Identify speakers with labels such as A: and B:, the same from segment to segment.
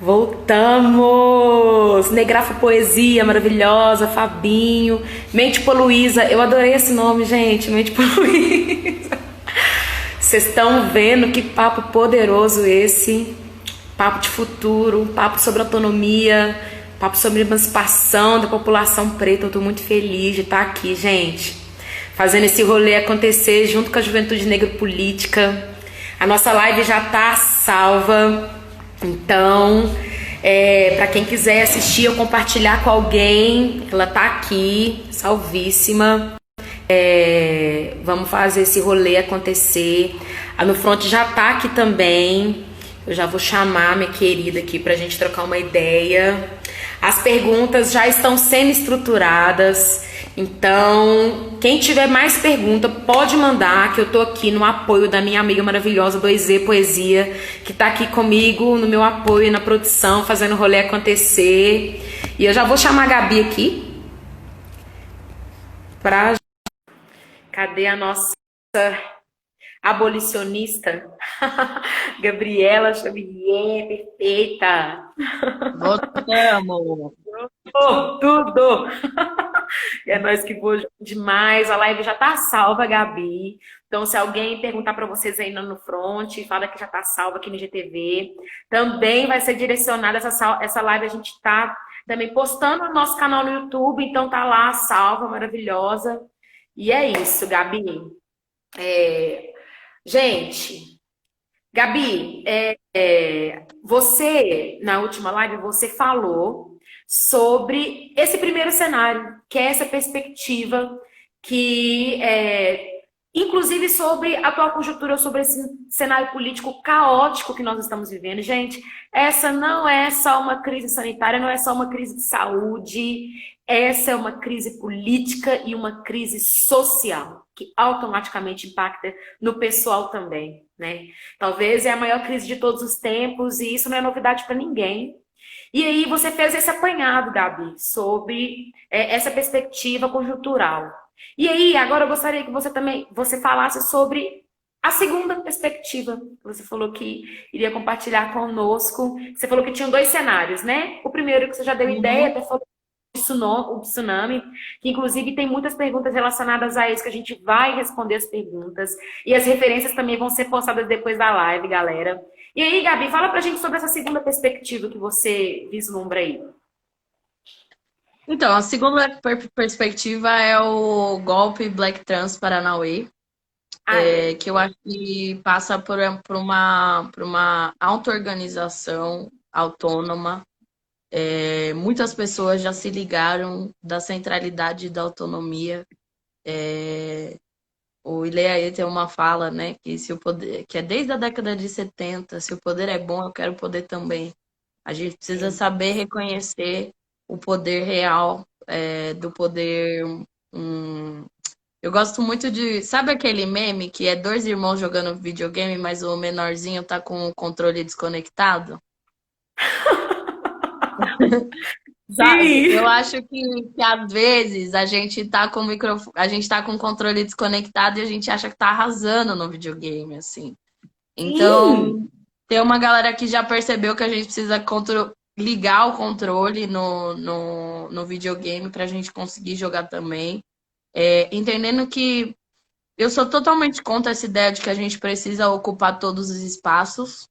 A: Voltamos! Negrafa Poesia maravilhosa, Fabinho, Mente Poluísa. Eu adorei esse nome, gente, Mente Poluísa. Vocês estão vendo que papo poderoso esse? Papo de futuro, papo sobre autonomia, papo sobre emancipação da população preta. Eu tô muito feliz de estar aqui, gente, fazendo esse rolê acontecer junto com a Juventude Negra Política. A nossa live já tá salva, então, para quem quiser assistir ou compartilhar com alguém, ela tá aqui, salvíssima. Vamos fazer esse rolê acontecer. A No Front já tá aqui também. Eu já vou chamar minha querida aqui pra gente trocar uma ideia. As perguntas já estão semi-estruturadas. Então, quem tiver mais pergunta, pode mandar, que eu tô aqui no apoio da minha amiga maravilhosa 2Z Poesia, que tá aqui comigo no meu apoio na produção, fazendo o rolê acontecer. E eu já vou chamar a Gabi aqui pra... Cadê a nossa abolicionista? Gabriela Xavier, perfeita.
B: Voltamos.
A: Oh, tudo! É nós que voa demais. A live já tá salva, Gabi. Então, se alguém perguntar para vocês ainda no front, fala que já tá salva aqui no GTV. Também vai ser direcionada essa live. A gente tá também postando no nosso canal no YouTube. Então, tá lá, salva, maravilhosa. E é isso, Gabi. Gente, Gabi, você, na última live, você falou sobre esse primeiro cenário, que é essa perspectiva que, inclusive sobre a atual conjuntura, sobre esse cenário político caótico que nós estamos vivendo. Gente, essa não é só uma crise sanitária, não é só uma crise de saúde, essa é uma crise política e uma crise social, que automaticamente impacta no pessoal também, né? Talvez é a maior crise de todos os tempos e isso não é novidade para ninguém. E aí você fez esse apanhado, Gabi, sobre essa perspectiva conjuntural. E aí, agora eu gostaria que você falasse sobre a segunda perspectiva. Você falou que iria compartilhar conosco. Você falou que tinham dois cenários, né? O primeiro que você já deu ideia,
B: Uhum.
A: até falou o tsunami, que inclusive tem muitas perguntas relacionadas a isso, que a gente vai responder as perguntas. E as referências também vão ser postadas depois da live, galera. E aí, Gabi, fala pra gente sobre essa segunda perspectiva que você vislumbra aí.
B: Então, a segunda perspectiva é o golpe Black Trans Paranauê,
A: Ah, é.
B: que eu acho que passa por uma auto-organização autônoma. Muitas pessoas já se ligaram da centralidade da autonomia. O Ileaê tem uma fala, né, que se o poder, que é desde a década de 70, se o poder é bom, eu quero poder também. A gente precisa saber reconhecer o poder real, do poder. hum, Eu gosto muito de. Sabe aquele meme que é dois irmãos jogando videogame, mas o menorzinho tá com o controle desconectado? Sabe? Eu
A: Sim!
B: acho que às vezes a gente tá com o a gente tá com o controle desconectado e a gente acha que tá arrasando no videogame, assim.
A: Sim!
B: Então, tem uma galera que já percebeu que a gente precisa ligar o controle no videogame para a gente conseguir jogar também. Entendendo que eu sou totalmente contra essa ideia de que a gente precisa ocupar todos os espaços.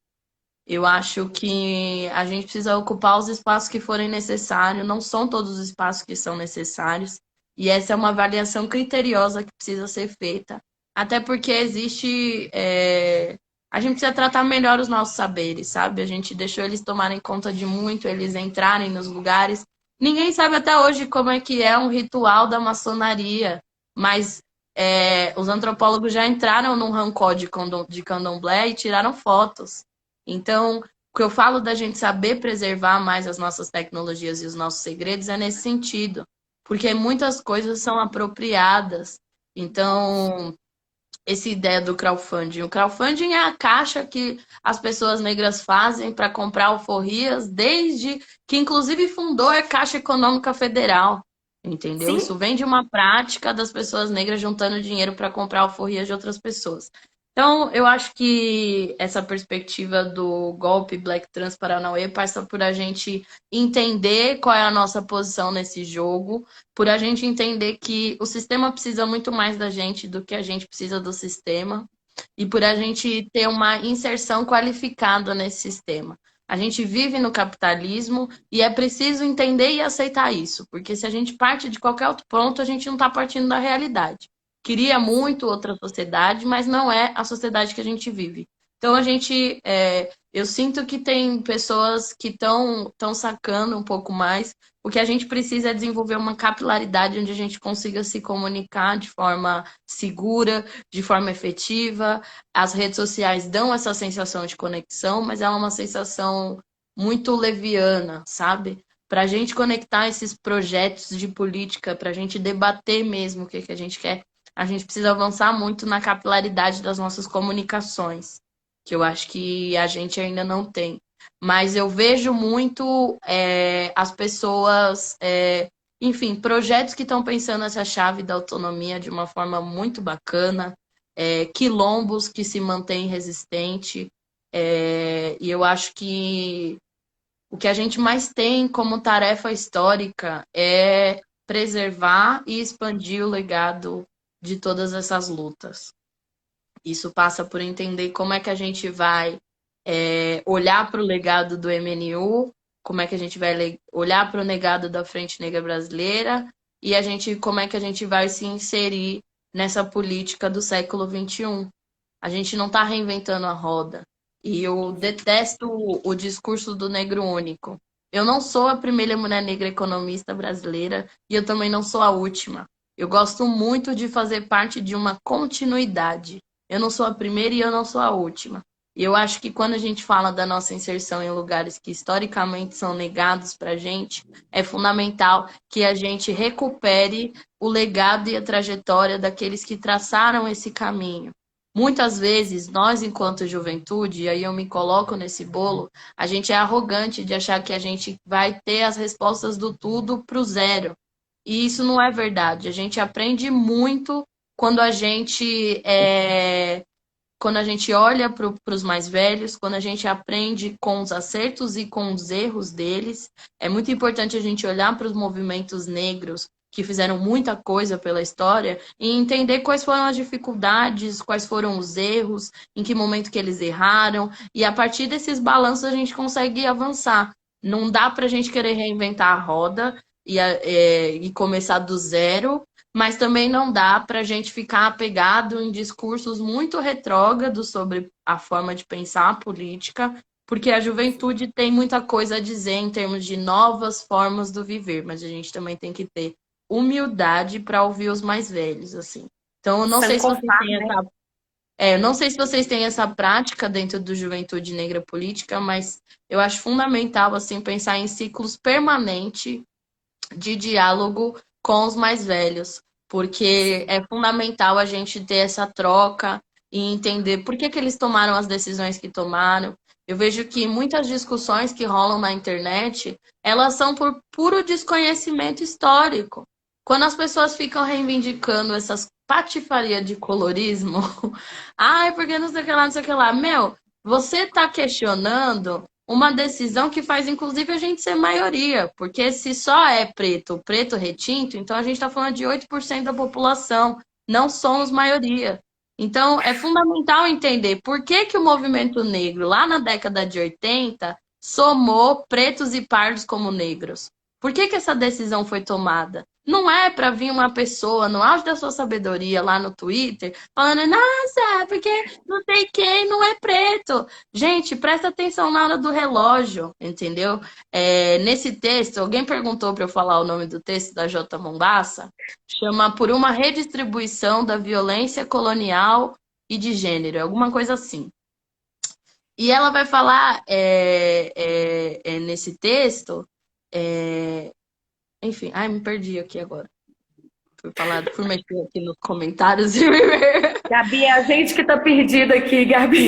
B: Eu acho que a gente precisa ocupar os espaços que forem necessários, não são todos os espaços que são necessários. E essa é uma avaliação criteriosa que precisa ser feita. Até porque existe. A gente precisa tratar melhor os nossos saberes, sabe? A gente deixou eles tomarem conta de muito, eles entrarem nos lugares. Ninguém sabe até hoje como é que é um ritual da maçonaria, mas os antropólogos já entraram num rancor de candomblé e tiraram fotos. Então, o que eu falo da gente saber preservar mais as nossas tecnologias e os nossos segredos é nesse sentido, porque muitas coisas são apropriadas. Então, essa ideia do crowdfunding. O crowdfunding é a caixa que as pessoas negras fazem para comprar alforrias, desde que inclusive fundou a Caixa Econômica Federal. Entendeu?
A: Sim?
B: Isso vem de uma prática das pessoas negras juntando dinheiro para comprar alforrias de outras pessoas. Então, eu acho que essa perspectiva do golpe Black Trans Paranauê passa por a gente entender qual é a nossa posição nesse jogo, por a gente entender que o sistema precisa muito mais da gente do que a gente precisa do sistema, e por a gente ter uma inserção qualificada nesse sistema. A gente vive no capitalismo e é preciso entender e aceitar isso, porque se a gente parte de qualquer outro ponto, a gente não está partindo da realidade. Queria muito outra sociedade, mas não é a sociedade que a gente vive. Então eu sinto que tem pessoas que estão sacando um pouco mais. O que a gente precisa é desenvolver uma capilaridade onde a gente consiga se comunicar de forma segura, de forma efetiva. As redes sociais dão essa sensação de conexão, mas é uma sensação muito leviana, sabe? Para a gente conectar esses projetos de política, para a gente debater mesmo o que a gente quer, a gente precisa avançar muito na capilaridade das nossas comunicações, que eu acho que a gente ainda não tem. Mas eu vejo muito as pessoas, enfim, projetos que estão pensando essa chave da autonomia de uma forma muito bacana, quilombos que se mantêm resistentes, e eu acho que o que a gente mais tem como tarefa histórica é preservar e expandir o legado de todas essas lutas. Isso passa por entender como é que a gente vai olhar para o legado do MNU, como é que a gente vai olhar para o legado da Frente Negra Brasileira e como é que a gente vai se inserir nessa política do século XXI. A gente não está reinventando a roda. E eu detesto o discurso do negro único. Eu não sou a primeira mulher negra economista brasileira e eu também não sou a última. Eu gosto muito de fazer parte de uma continuidade. Eu não sou a primeira e eu não sou a última. E eu acho que quando a gente fala da nossa inserção em lugares que historicamente são negados para a gente, é fundamental que a gente recupere o legado e a trajetória daqueles que traçaram esse caminho. Muitas vezes, nós, enquanto juventude, e aí eu me coloco nesse bolo, a gente é arrogante de achar que a gente vai ter as respostas do tudo para o zero. E isso não é verdade. A gente aprende muito quando quando a gente olha para os mais velhos, quando a gente aprende com os acertos e com os erros deles. É muito importante a gente olhar para os movimentos negros que fizeram muita coisa pela história e entender quais foram as dificuldades, quais foram os erros, em que momento que eles erraram. E a partir desses balanços a gente consegue avançar. Não dá para a gente querer reinventar a roda e começar do zero, mas também não dá para a gente ficar apegado em discursos muito retrógrados sobre a forma de pensar a política, porque a juventude tem muita coisa a dizer em termos de novas formas do viver, mas a gente também tem que ter humildade para ouvir os mais velhos, assim. Então, eu não sei se vocês têm não sei se vocês têm essa prática dentro do Juventude Negra Política, mas eu acho fundamental assim pensar em ciclos permanentes de diálogo com os mais velhos, porque é fundamental a gente ter essa troca e entender por que eles tomaram as decisões que tomaram. Eu vejo que muitas discussões que rolam na internet, elas são por puro desconhecimento histórico. Quando as pessoas ficam reivindicando essas patifaria de colorismo, ai, porque não sei o que lá, não sei o que lá. Meu, você está questionando uma decisão que faz, inclusive, a gente ser maioria. Porque se só é preto, preto retinto, então a gente está falando de 8% da população. Não somos maioria. Então, é fundamental entender por que, que o movimento negro, lá na década de 80, somou pretos e pardos como negros. Por que, que essa decisão foi tomada? Não é para vir uma pessoa no auge da sua sabedoria lá no Twitter falando, nossa, porque não sei quem não é preto. Gente, presta atenção na hora do relógio, entendeu? Nesse texto, alguém perguntou para eu falar o nome do texto da J. Mombassa, chama Por uma Redistribuição da Violência Colonial e de Gênero, alguma coisa assim. E ela vai falar nesse texto, enfim, ai, me perdi aqui agora. Fui mexer aqui nos comentários e
A: Gabi, é a gente que tá perdida aqui, Gabi.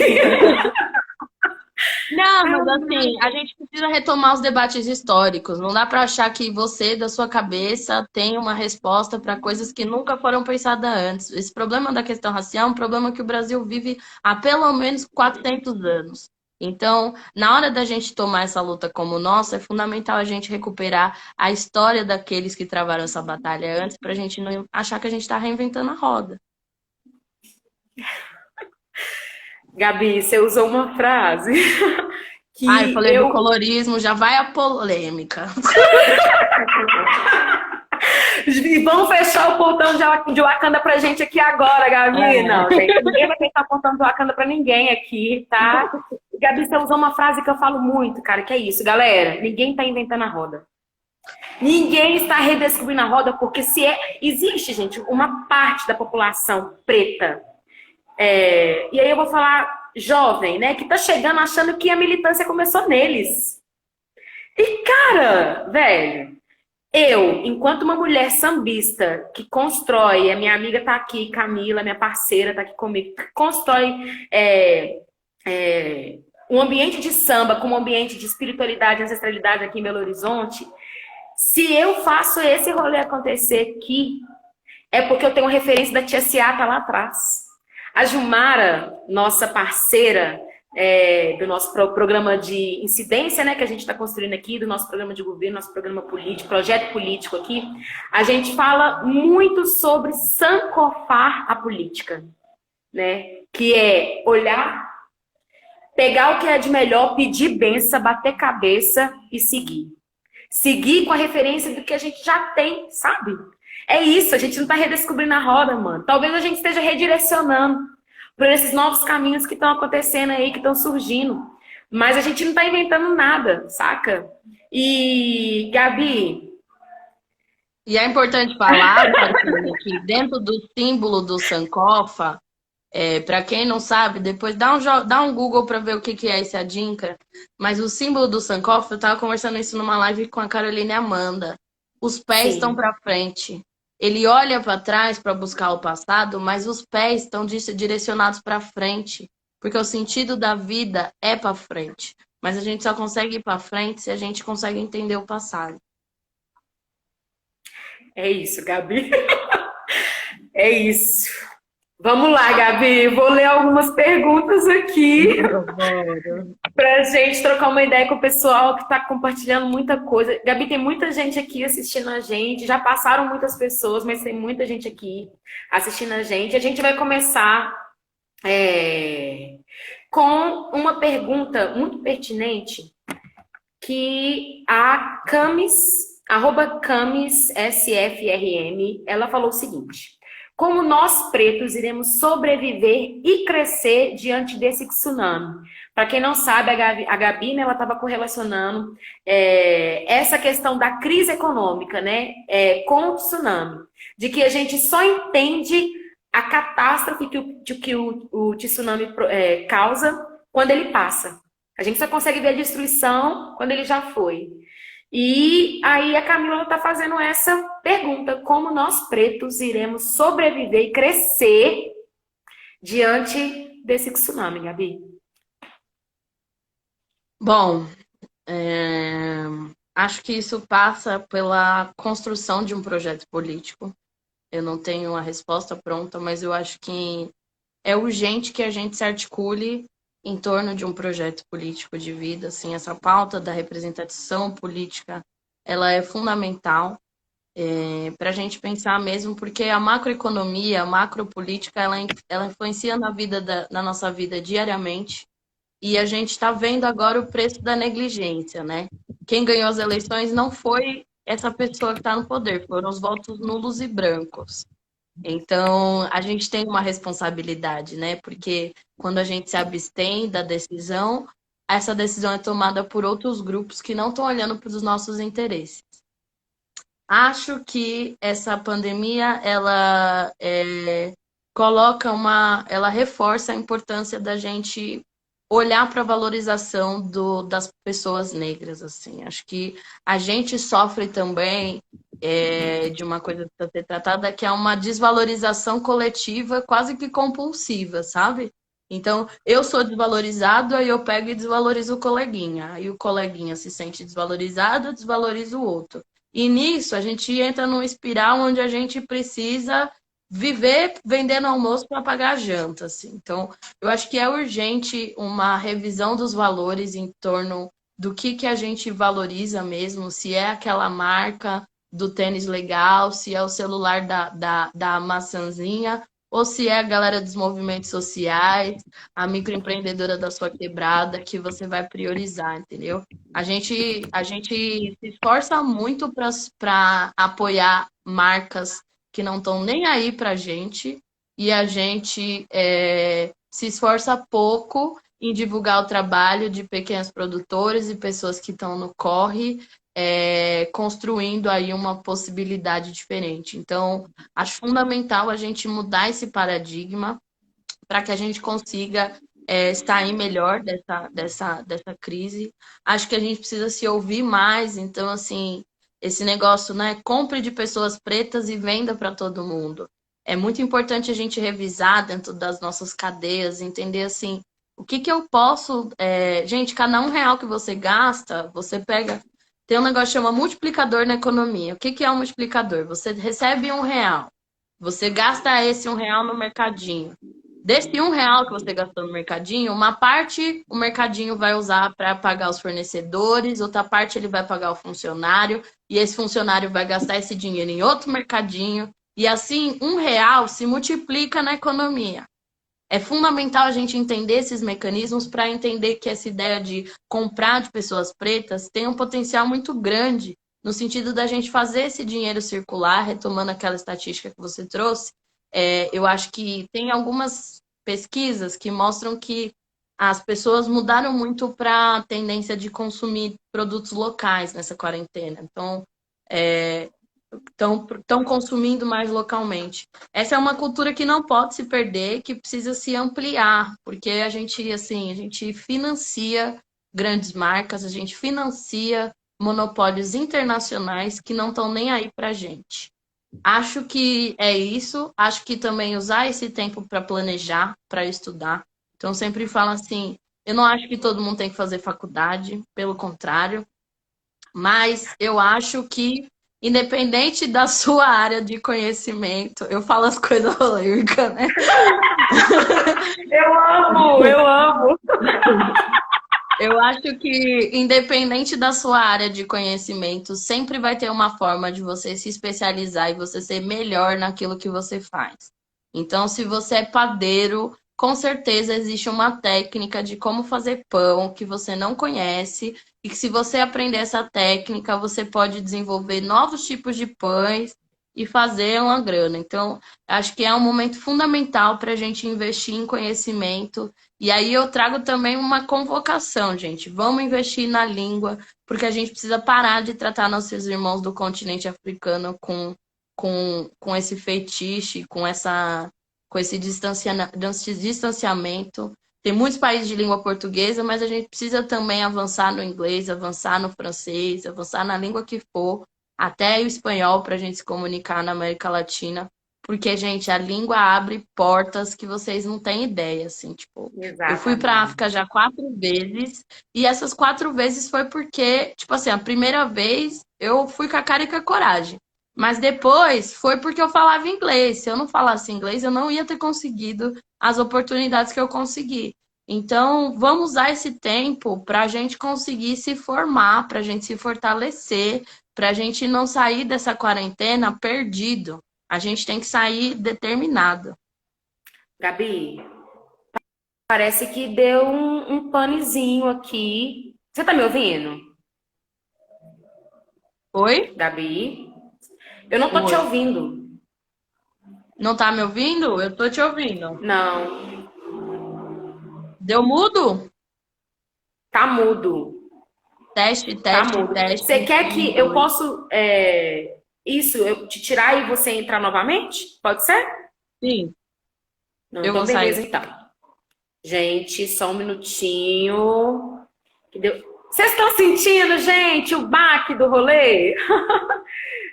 B: Não, mas assim, a gente precisa retomar os debates históricos. Não dá para achar que você, da sua cabeça, tem uma resposta para coisas que nunca foram pensadas antes. Esse problema da questão racial é um problema que o Brasil vive há pelo menos 400 anos. Então, na hora da gente tomar essa luta como nossa, é fundamental a gente recuperar a história daqueles que travaram essa batalha antes, para a gente não achar que a gente está reinventando a roda.
A: Gabi, você usou uma frase
B: Ah, eu
A: que
B: falei do
A: eu.
B: colorismo, já vai a polêmica.
A: E vamos fechar o portão de Wakanda pra gente aqui agora, Gabi. Não, gente, ninguém vai fechar o portão de Wakanda pra ninguém aqui, tá? Gabi, você usou uma frase que eu falo muito, cara, que é isso, galera. Ninguém tá inventando a roda. Ninguém está redescobrindo a roda, porque existe, gente, uma parte da população preta. E aí eu vou falar jovem, né? Que tá chegando achando que a militância começou neles. E, cara, velho. Enquanto uma mulher sambista que constrói, a minha amiga tá aqui, Camila, minha parceira tá aqui comigo, que constrói um ambiente de samba com um ambiente de espiritualidade e ancestralidade aqui em Belo Horizonte, se eu faço esse rolê acontecer aqui, é porque eu tenho referência da Tia Ciata lá atrás. A Gilmara, nossa parceira, do nosso programa de incidência, né, que a gente está construindo aqui, do nosso programa de governo, nosso programa político, projeto político aqui, a gente fala muito sobre sancofar a política, né, que é olhar, pegar o que é de melhor, pedir benção, bater cabeça e seguir. Seguir com a referência do que a gente já tem, sabe? É isso, a gente não tá redescobrindo a roda, mano. Talvez a gente esteja redirecionando por esses novos caminhos que estão acontecendo aí, que estão surgindo. Mas a gente não tá inventando nada, saca? E, Gabi...
B: E é importante falar, Martina, que dentro do símbolo do Sankofa, para quem não sabe, depois dá um Google para ver o que é esse adinkra. Mas o símbolo do Sankofa, eu estava conversando isso numa live com a Caroline Amanda. Os pés estão para frente. Ele olha para trás para buscar o passado, mas os pés estão direcionados para frente, porque o sentido da vida é para frente. Mas a gente só consegue ir para frente se a gente consegue entender o passado.
A: É isso, Gabi. É isso. Vamos lá, Gabi. Vou ler algumas perguntas aqui pra gente trocar uma ideia com o pessoal que tá compartilhando muita coisa. Gabi, tem muita gente aqui assistindo a gente. Já passaram muitas pessoas, mas tem muita gente aqui assistindo a gente. A gente vai começar com uma pergunta muito pertinente que a Camis, @CamisSFRM, ela falou o seguinte: como nós pretos iremos sobreviver e crescer diante desse tsunami? Para quem não sabe, a Gabi, né, ela estava correlacionando essa questão da crise econômica, né, com o tsunami. De que a gente só entende a catástrofe que o tsunami causa quando ele passa. A gente só consegue ver a destruição quando ele já foi. E aí a Camila está fazendo essa pergunta: como nós pretos iremos sobreviver e crescer diante desse tsunami, Gabi?
B: Bom, acho que isso passa pela construção de um projeto político. Eu não tenho a resposta pronta, mas eu acho que é urgente que a gente se articule em torno de um projeto político de vida. Assim, essa pauta da representação política, ela é fundamental para a gente pensar mesmo, porque a macroeconomia, a macropolítica, ela influencia na nossa vida diariamente. E a gente está vendo agora o preço da negligência, né? Quem ganhou as eleições não foi essa pessoa que está no poder, foram os votos nulos e brancos. Então, a gente tem uma responsabilidade, né? Porque quando a gente se abstém da decisão, essa decisão é tomada por outros grupos que não estão olhando para os nossos interesses. Acho que essa pandemia, ela reforça a importância da gente olhar para a valorização das pessoas negras, assim. Acho que a gente sofre também de uma coisa que precisa ser tratada, que é uma desvalorização coletiva quase que compulsiva, sabe? Então, eu sou desvalorizado, aí eu pego e desvalorizo o coleguinha. Aí o coleguinha se sente desvalorizado, eu desvalorizo o outro. E nisso, a gente entra numa espiral onde a gente precisa viver vendendo almoço para pagar a janta, assim. Então, eu acho que é urgente uma revisão dos valores em torno do que a gente valoriza mesmo, se é aquela marca do tênis legal, se é o celular da maçãzinha, ou se é a galera dos movimentos sociais, a microempreendedora da sua quebrada, que você vai priorizar, entendeu? A gente se esforça muito para apoiar marcas que não estão nem aí para gente, e a gente se esforça pouco em divulgar o trabalho de pequenos produtores e pessoas que estão no corre, construindo aí uma possibilidade diferente. Então, acho fundamental a gente mudar esse paradigma para que a gente consiga sair melhor dessa crise. Acho que a gente precisa se ouvir mais, então, assim, esse negócio, né? Compre de pessoas pretas e venda para todo mundo. É muito importante a gente revisar dentro das nossas cadeias, entender assim, o que eu posso. Gente, cada R$ 1 que você gasta, você pega. Tem um negócio que chama multiplicador na economia. O que é um multiplicador? Você recebe R$ 1. Você gasta esse R$ 1 no mercadinho. Desse R$ 1 que você gastou no mercadinho, uma parte o mercadinho vai usar para pagar os fornecedores, outra parte ele vai pagar o funcionário, e esse funcionário vai gastar esse dinheiro em outro mercadinho, e assim R$ 1 se multiplica na economia. É fundamental a gente entender esses mecanismos para entender que essa ideia de comprar de pessoas pretas tem um potencial muito grande no sentido da gente fazer esse dinheiro circular, retomando aquela estatística que você trouxe. Eu acho que tem algumas pesquisas que mostram que as pessoas mudaram muito para a tendência de consumir produtos locais nessa quarentena. Então, estão consumindo mais localmente. Essa é uma cultura que não pode se perder, que precisa se ampliar, porque a gente financia grandes marcas, a gente financia monopólios internacionais que não estão nem aí para a gente. Acho que é isso. Acho que também usar esse tempo para planejar, para estudar. Então, sempre falo assim: eu não acho que todo mundo tem que fazer faculdade, pelo contrário, mas eu acho que, independente da sua área de conhecimento, eu falo as coisas polêmicas, né?
A: Eu amo, eu amo.
B: Eu acho que, independente da sua área de conhecimento, sempre vai ter uma forma de você se especializar e você ser melhor naquilo que você faz. Então, se você é padeiro, com certeza existe uma técnica de como fazer pão que você não conhece e que, se você aprender essa técnica, você pode desenvolver novos tipos de pães e fazer uma grana. Então, acho que é um momento fundamental para a gente investir em conhecimento e aí eu trago também uma convocação, gente. Vamos investir na língua, porque a gente precisa parar de tratar nossos irmãos do continente africano com esse fetiche, com esse distanciamento. Tem muitos países de língua portuguesa, mas a gente precisa também avançar no inglês, avançar no francês, avançar na língua que for, até o espanhol, para a gente se comunicar na América Latina. Porque, gente, a língua abre portas que vocês não têm ideia, assim, tipo, eu fui para a
A: Exatamente.
B: África já 4 vezes, e essas 4 vezes foi porque, tipo assim, a primeira vez eu fui com a cara e com a coragem, mas depois foi porque eu falava inglês. Se eu não falasse inglês, eu não ia ter conseguido as oportunidades que eu consegui. Então, vamos usar esse tempo para a gente conseguir se formar, para a gente se fortalecer, para a gente não sair dessa quarentena perdido. A gente tem que sair determinado.
A: Gabi, parece que deu um panezinho aqui. Você tá me ouvindo?
B: Oi?
A: Gabi? Eu não tô te
B: Oi.
A: ouvindo.
B: Não tá me ouvindo? Eu tô te ouvindo.
A: Não,
B: Deu mudo?
A: tá mudo.
B: Teste,
A: Tá
B: teste,
A: mudo.
B: teste.
A: Você quer
B: Um,
A: que eu
B: dois.
A: possa eu te tirar e você entrar novamente? Pode ser?
B: Sim,
A: Não,
B: eu
A: então
B: vou
A: beleza
B: sair.
A: então. Gente, só um minutinho. Que deu... Vocês estão sentindo, gente, o baque do rolê?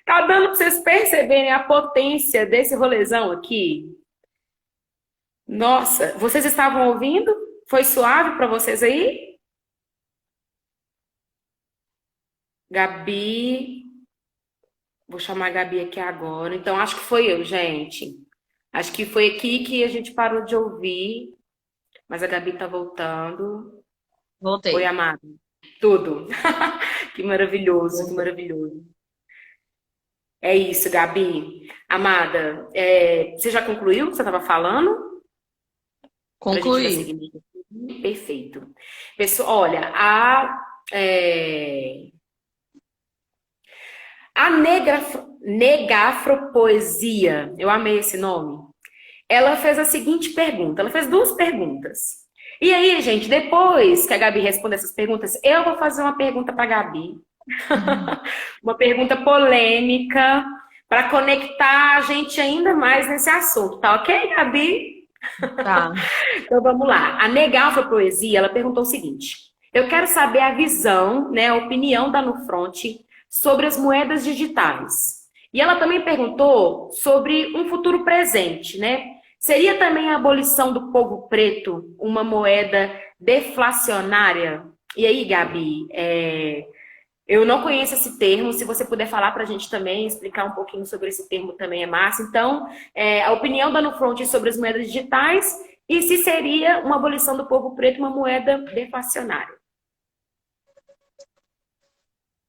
A: Tá dando pra vocês perceberem a potência desse rolezão aqui? Nossa, vocês estavam ouvindo? Foi suave para vocês aí? Gabi, vou chamar a Gabi aqui agora. Então, acho que foi eu, gente. Acho que foi aqui que a gente parou de ouvir, mas a Gabi tá voltando. Oi,
B: Voltei.
A: amada. Tudo. Que maravilhoso, que maravilhoso. É isso, Gabi. Amada, você já concluiu o que você estava falando? Para a gente dar
B: Concluí.
A: seguimento aqui. Perfeito. Pessoal, olha, a negafropoesia, eu amei esse nome. Ela fez a seguinte pergunta. Ela fez duas perguntas. E aí, gente, depois que a Gabi responde essas perguntas, eu vou fazer uma pergunta para a Gabi. Uma pergunta polêmica para conectar a gente ainda mais nesse assunto, tá ok, Gabi?
B: Tá.
A: Então vamos lá. A Negal Poesia, ela perguntou o seguinte: eu quero saber a visão, né, a opinião da Nufront sobre as moedas digitais. E ela também perguntou sobre um futuro presente, né? Seria também a abolição do povo preto uma moeda deflacionária? E aí, Gabi, eu não conheço esse termo, se você puder falar para a gente também, explicar um pouquinho sobre esse termo também é massa. Então, a opinião da Nufront sobre as moedas digitais e se seria uma abolição do povo preto uma moeda deflacionária.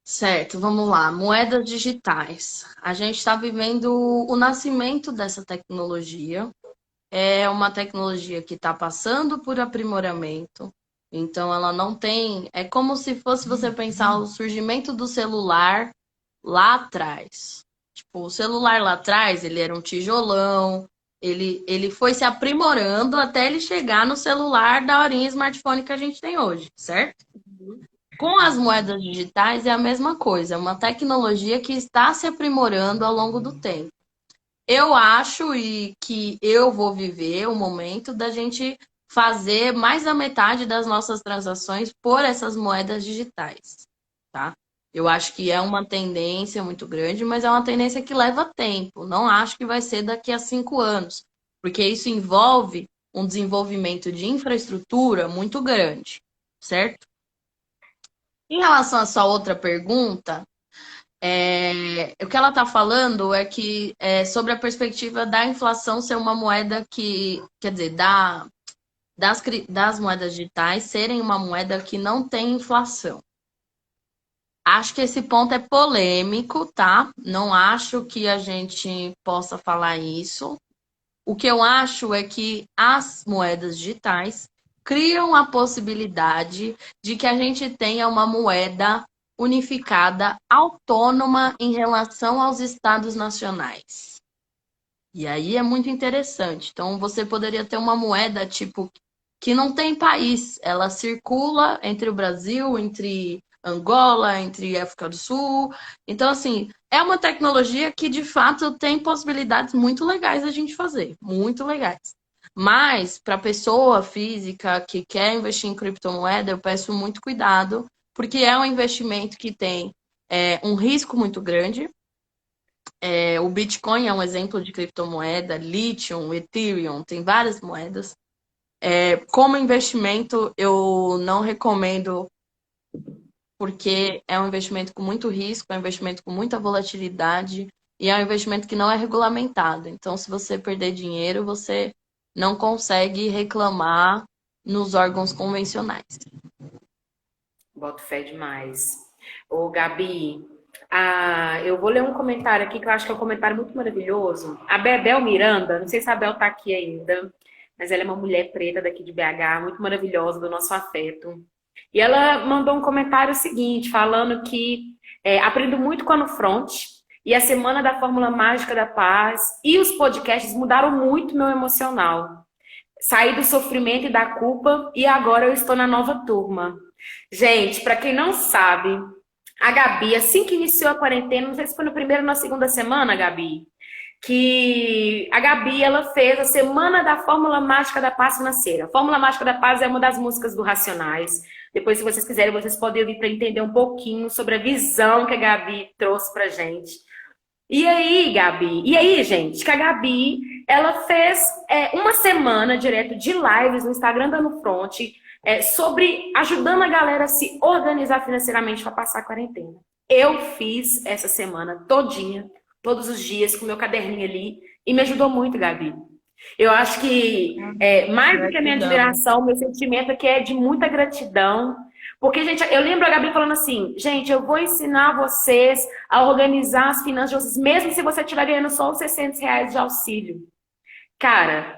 B: Certo, vamos lá. Moedas digitais. A gente está vivendo o nascimento dessa tecnologia. É uma tecnologia que está passando por aprimoramento. Então, ela não tem. É como se fosse você pensar o surgimento do celular lá atrás. Tipo, o celular lá atrás, ele era um tijolão. Ele foi se aprimorando até ele chegar no celular da horinha smartphone que a gente tem hoje, certo? Com as moedas digitais é a mesma coisa, é uma tecnologia que está se aprimorando ao longo do tempo. Eu acho e que eu vou viver o momento da gente fazer mais da metade das nossas transações por essas moedas digitais, tá? Eu acho que é uma tendência muito grande, mas é uma tendência que leva tempo. Não acho que vai ser daqui a 5 anos, porque isso envolve um desenvolvimento de infraestrutura muito grande, certo? Em relação à sua outra pergunta, o que ela está falando é que sobre a perspectiva da inflação ser uma moeda que, quer dizer, das moedas digitais serem uma moeda que não tem inflação. Acho que esse ponto é polêmico, tá? Não acho que a gente possa falar isso. O que eu acho é que as moedas digitais criam a possibilidade de que a gente tenha uma moeda unificada, autônoma em relação aos estados nacionais. E aí é muito interessante. Então, você poderia ter uma moeda tipo que não tem país, ela circula entre o Brasil, entre Angola, entre África do Sul. Então, assim, é uma tecnologia que de fato tem possibilidades muito legais a gente fazer, muito legais. Mas para pessoa física que quer investir em criptomoeda, eu peço muito cuidado, porque é um investimento que tem um risco muito grande. O Bitcoin é um exemplo de criptomoeda, Lithium, Ethereum, tem várias moedas. Como investimento, eu não recomendo, porque é um investimento com muito risco, é um investimento com muita volatilidade e é um investimento que não é regulamentado. Então, se você perder dinheiro, você não consegue reclamar nos órgãos convencionais.
A: Boto fé demais. Ô, Gabi, eu vou ler um comentário aqui que eu acho que é um comentário muito maravilhoso. A Bebel Miranda, não sei se a Bel tá aqui ainda, mas ela é uma mulher preta daqui de BH, muito maravilhosa, do nosso afeto. E ela mandou um comentário seguinte, falando que aprendo muito com a Nufront e a Semana da Fórmula Mágica da Paz e os podcasts mudaram muito meu emocional. Saí do sofrimento e da culpa e agora eu estou na nova turma. Gente, para quem não sabe, a Gabi, assim que iniciou a quarentena, não sei se foi no primeiro ou na segunda semana, Gabi, que a Gabi ela fez a Semana da Fórmula Mágica da Paz Financeira. A Fórmula Mágica da Paz é uma das músicas do Racionais. Depois, se vocês quiserem, vocês podem ouvir para entender um pouquinho sobre a visão que a Gabi trouxe pra gente. E aí, Gabi? E aí, gente, que a Gabi ela fez uma semana direto de lives no Instagram dando front sobre ajudando a galera a se organizar financeiramente para passar a quarentena. Eu fiz essa semana todinha, todos os dias, com meu caderninho ali, e me ajudou muito, Gabi. Eu acho que mais do que a minha
B: Gratidão.
A: admiração, meu sentimento aqui é de muita gratidão. Porque, gente, eu lembro a Gabi falando assim, gente, eu vou ensinar vocês a organizar as finanças de vocês, mesmo se você estiver ganhando só os R$ 600 de auxílio. Cara,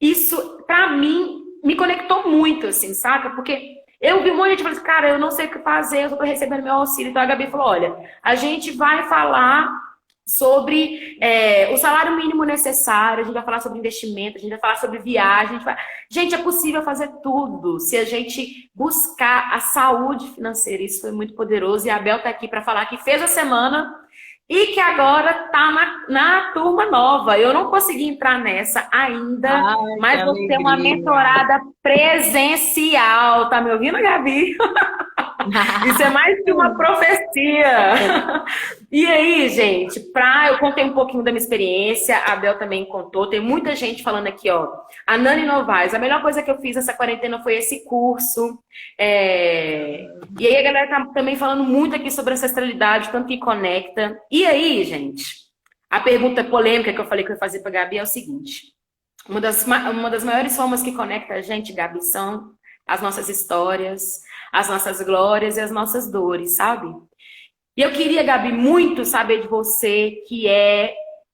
A: isso, pra mim, me conectou muito, assim, saca? Porque eu vi um monte de gente falando assim, cara, eu não sei o que fazer, eu tô recebendo meu auxílio. Então a Gabi falou, olha, a gente vai falar sobre o salário mínimo necessário, a gente vai falar sobre investimento, a gente vai falar sobre viagem. Gente, é possível fazer tudo se a gente buscar a saúde financeira. Isso foi muito poderoso. E a Bel tá aqui para falar que fez a semana e que agora tá na turma nova. Eu não consegui entrar nessa ainda,
B: Ai, que
A: mas vou ter uma
B: alegria.
A: mentorada presencial. Tá me ouvindo, Gabi? Isso é mais que uma profecia. E aí, gente, eu contei um pouquinho da minha experiência, a Bel também contou, tem muita gente falando aqui, ó. A Nani Novaes, a melhor coisa que eu fiz nessa quarentena foi esse curso. E aí a galera tá também falando muito aqui sobre ancestralidade, tanto que conecta. E aí, gente, a pergunta polêmica que eu falei que eu ia fazer pra Gabi é o seguinte. Uma das maiores formas que conecta a gente, Gabi, são as nossas histórias, as nossas glórias e as nossas dores, sabe? E eu queria, Gabi, muito saber de você, que é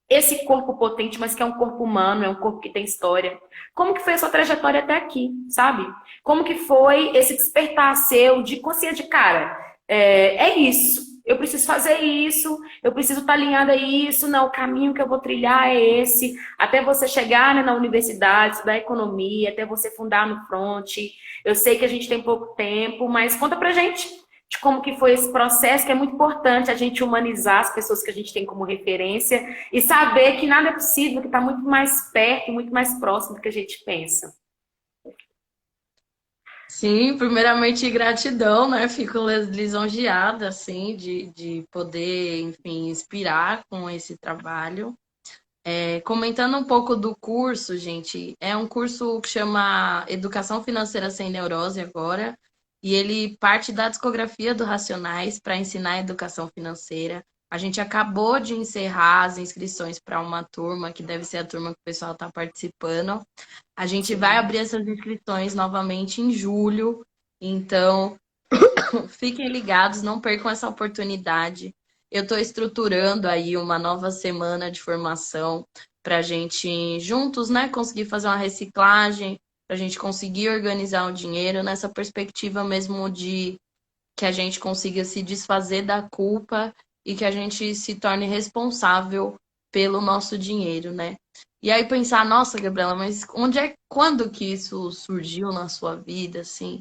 A: esse corpo potente, mas que é um corpo humano, é um corpo que tem história. Como que foi a sua trajetória até aqui, sabe? Como que foi esse despertar seu de consciência de, cara, é isso. Eu preciso fazer isso, eu preciso estar alinhada a isso, não, o caminho que eu vou trilhar é esse, até você chegar, né, na universidade, estudar economia, até você fundar no front. Eu sei que a gente tem pouco tempo, mas conta pra gente de como que foi esse processo, que é muito importante a gente humanizar as pessoas que a gente tem como referência e saber que nada é possível, que está muito mais perto, muito mais próximo do que a gente pensa.
B: Sim, primeiramente gratidão, né? Fico lisonjeada, assim, de poder, enfim, inspirar com esse trabalho. Comentando um pouco do curso, gente, é um curso que chama Educação Financeira Sem Neurose agora, e ele parte da discografia do Racionais para ensinar educação financeira. A gente acabou de encerrar as inscrições para uma turma, que deve ser a turma que o pessoal está participando. A gente vai
A: Sim.
B: abrir essas inscrições novamente em julho, então fiquem ligados, não percam essa oportunidade. Eu estou estruturando aí uma nova semana de formação para a gente juntos, né, conseguir fazer uma reciclagem, para a gente conseguir organizar o dinheiro nessa perspectiva mesmo de que a gente consiga se desfazer da culpa e que a gente se torne responsável pelo nosso dinheiro, né? E aí pensar, nossa, Gabriela, mas quando que isso surgiu na sua vida, assim?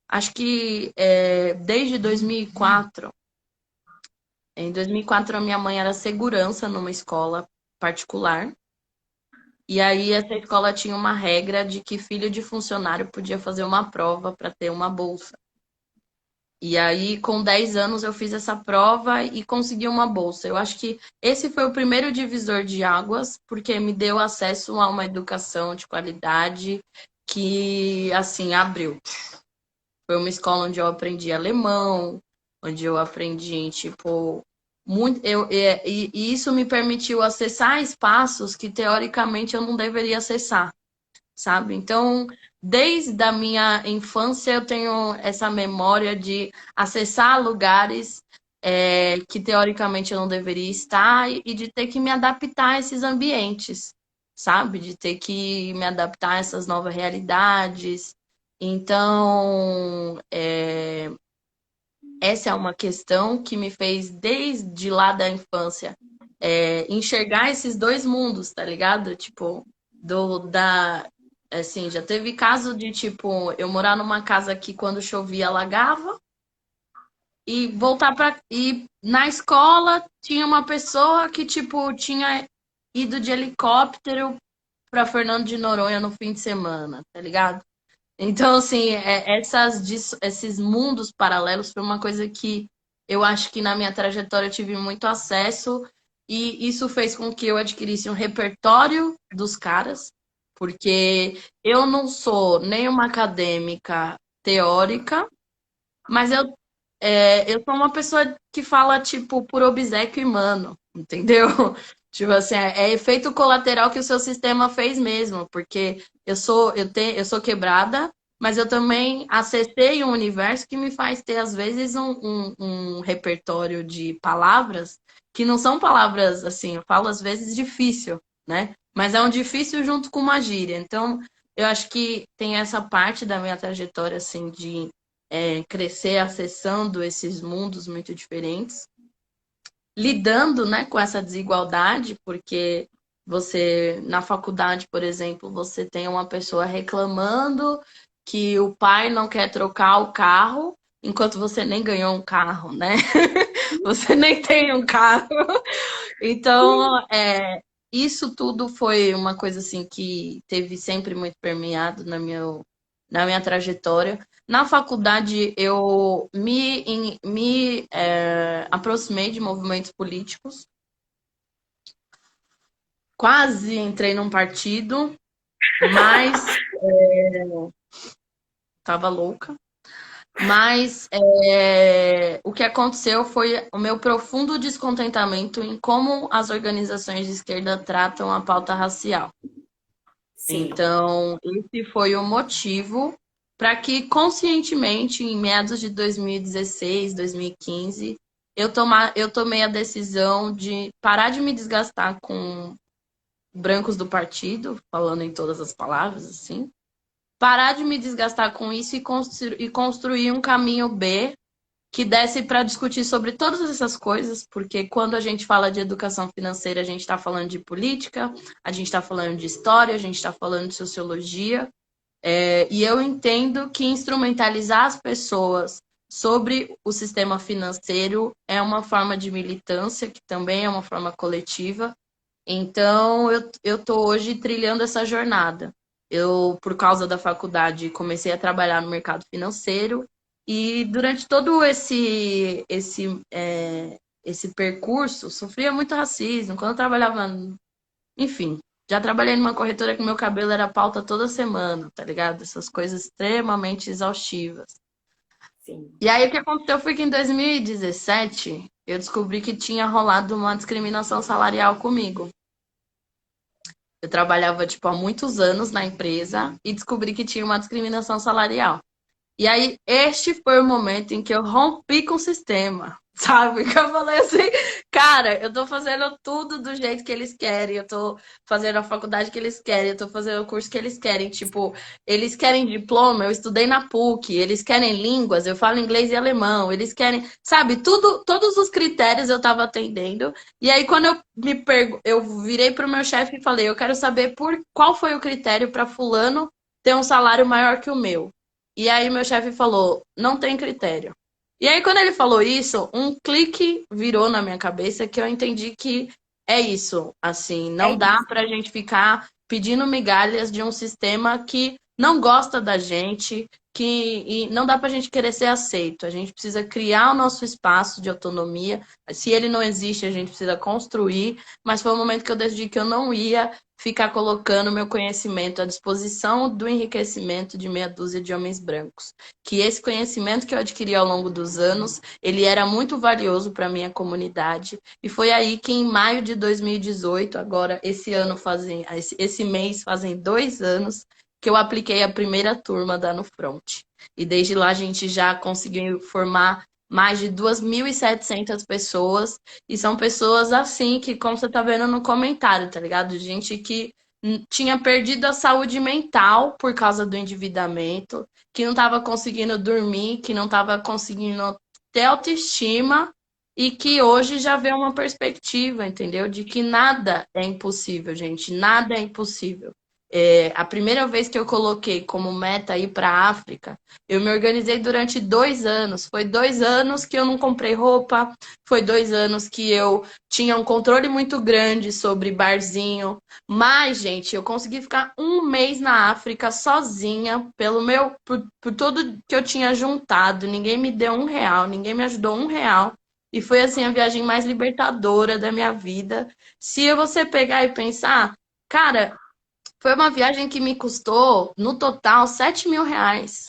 B: Acho que desde 2004. Em 2004, a minha mãe era segurança numa escola particular. E aí, essa escola tinha uma regra de que filho de funcionário podia fazer uma prova para ter uma bolsa. E aí, com 10 anos, eu fiz essa prova e consegui uma bolsa. Eu acho que esse foi o primeiro divisor de águas, porque me deu acesso a uma educação de qualidade que, assim, abriu. Foi uma escola onde eu aprendi alemão, onde eu aprendi, tipo, muito. E isso me permitiu acessar espaços que, teoricamente, eu não deveria acessar, sabe? Então, desde a minha infância, eu tenho essa memória de acessar lugares que, teoricamente, eu não deveria estar e de ter que me adaptar a esses ambientes, sabe? De ter que me adaptar a essas novas realidades. Então, essa é uma questão que me fez, desde lá da infância, enxergar esses dois mundos, tá ligado? Tipo, assim, já teve caso de, tipo, eu morar numa casa que quando chovia alagava e voltar para e na escola tinha uma pessoa que, tipo, tinha ido de helicóptero para Fernando de Noronha no fim de semana, tá ligado? Então, assim, esses mundos paralelos foi uma coisa que eu acho que na minha trajetória eu tive muito acesso E isso fez com que eu adquirisse um repertório dos caras, porque eu não sou nem uma acadêmica teórica, mas eu sou uma pessoa que fala, tipo, por obséquio humano, entendeu? Tipo assim, é efeito colateral que o seu sistema fez mesmo, porque eu sou quebrada, mas eu também acessei um universo que me faz ter, às vezes, um repertório de palavras que não são palavras, assim, eu falo às vezes difícil, né? Mas é um difícil junto com uma gíria. Então, eu acho que tem essa parte da minha trajetória, assim, de crescer acessando esses mundos muito diferentes, lidando, né, com essa desigualdade, porque você, na faculdade, por exemplo, você tem uma pessoa reclamando que o pai não quer trocar o carro, enquanto você nem ganhou um carro, né? Você nem tem um carro. Então, isso tudo foi uma coisa assim que teve sempre muito permeado na minha trajetória. Na faculdade, eu me aproximei de movimentos políticos, quase entrei num partido, mas estava louca. Mas o que aconteceu foi o meu profundo descontentamento em como as organizações de esquerda tratam a pauta racial.
A: Sim.
B: Então, esse foi o motivo para que, conscientemente, em meados de 2016, 2015, eu tomei a decisão de parar de me desgastar com brancos do partido, falando em todas as palavras, assim, parar de me desgastar com isso e construir um caminho B que desse para discutir sobre todas essas coisas, porque quando a gente fala de educação financeira, a gente está falando de política, a gente está falando de história, a gente está falando de sociologia, e eu entendo que instrumentalizar as pessoas sobre o sistema financeiro é uma forma de militância, que também é uma forma coletiva. Então, eu estou hoje trilhando essa jornada. Eu, por causa da faculdade, comecei a trabalhar no mercado financeiro e durante todo esse percurso, sofria muito racismo. Quando eu trabalhava, enfim, já trabalhei numa corretora que meu cabelo era pauta toda semana, tá ligado? Essas coisas extremamente exaustivas.
A: Sim.
B: E aí o que aconteceu foi que em 2017 eu descobri que tinha rolado uma discriminação salarial comigo. Eu trabalhava, tipo, há muitos anos na empresa e descobri que tinha uma discriminação salarial. E aí, este foi o momento em que eu rompi com o sistema, sabe? Que eu falei assim, cara, eu tô fazendo tudo do jeito que eles querem, eu tô fazendo a faculdade que eles querem, eu tô fazendo o curso que eles querem. Tipo, eles querem diploma, eu estudei na PUC, eles querem línguas, eu falo inglês e alemão, eles querem, sabe, tudo, todos os critérios eu tava atendendo. E aí, quando eu virei pro meu chefe e falei, eu quero saber qual foi o critério para fulano ter um salário maior que o meu. E aí meu chefe falou, não tem critério. E aí quando ele falou isso, um clique virou na minha cabeça que eu entendi que é isso, assim,
A: É
B: não dá
A: isso.
B: pra gente ficar pedindo migalhas de um sistema que não gosta da gente, e não dá pra gente querer ser aceito. A gente precisa criar o nosso espaço de autonomia. Se ele não existe, a gente precisa construir. Mas foi o momento que eu decidi que eu não ia ficar colocando meu conhecimento à disposição do enriquecimento de meia dúzia de homens brancos. Que esse conhecimento que eu adquiri ao longo dos anos, ele era muito valioso para a minha comunidade. E foi aí que em maio de 2018, agora esse mês fazem 2 anos, que eu apliquei a primeira turma da No Front. E desde lá a gente já conseguiu formar mais de 2.700 pessoas, e são pessoas assim que, como você tá vendo no comentário, tá ligado? Gente que tinha perdido a saúde mental por causa do endividamento, que não estava conseguindo dormir, que não estava conseguindo ter autoestima e que hoje já vê uma perspectiva, entendeu? De que nada é impossível, gente, nada é impossível. A primeira vez que eu coloquei como meta ir para a África, eu me organizei durante 2 anos. Foi 2 anos que eu não comprei roupa, foi 2 anos que eu tinha um controle muito grande sobre barzinho. Mas, gente, eu consegui ficar um mês na África sozinha, por tudo que eu tinha juntado. Ninguém me deu R$ 1, ninguém me ajudou R$ 1. E foi, assim, a viagem mais libertadora da minha vida. Se você pegar e pensar, cara, foi uma viagem que me custou, no total, R$ 7.000.